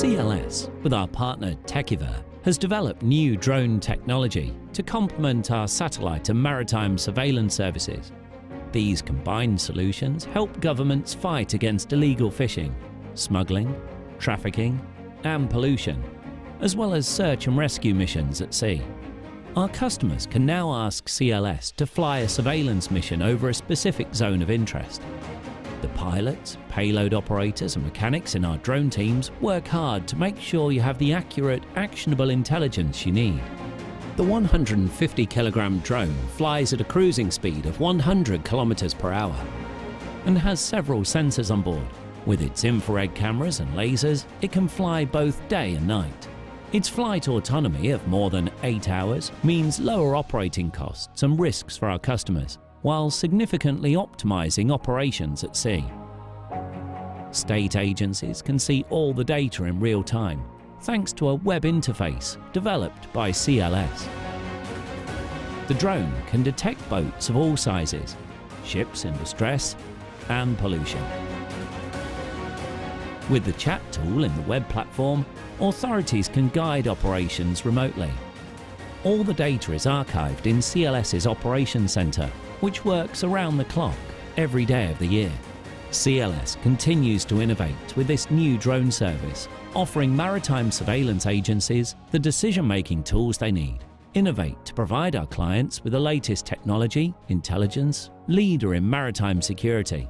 CLS, with our partner Techiver, has developed new drone technology to complement our satellite and maritime surveillance services. These combined solutions help governments fight against illegal fishing, smuggling, trafficking, and pollution, as well as search and rescue missions at sea. Our customers can now ask CLS to fly a surveillance mission over a specific zone of interest. The pilots, payload operators and mechanics in our drone teams work hard to make sure you have the accurate, actionable intelligence you need. The 150-kilogram drone flies at a cruising speed of 100 kilometers per hour and has several sensors on board. With its infrared cameras and lasers, it can fly both day and night. Its flight autonomy of more than 8 hours means lower operating costs and risks for our customers, while significantly optimizing operations at sea. State agencies can see all the data in real time, thanks to a web interface developed by CLS. The drone can detect boats of all sizes, ships in distress, and pollution. With the chat tool in the web platform, authorities can guide operations remotely. All the data is archived in CLS's Operations Center, which works around the clock every day of the year. CLS continues to innovate with this new drone service, offering maritime surveillance agencies the decision-making tools they need. Innovate to provide our clients with the latest technology, intelligence, leader in maritime security.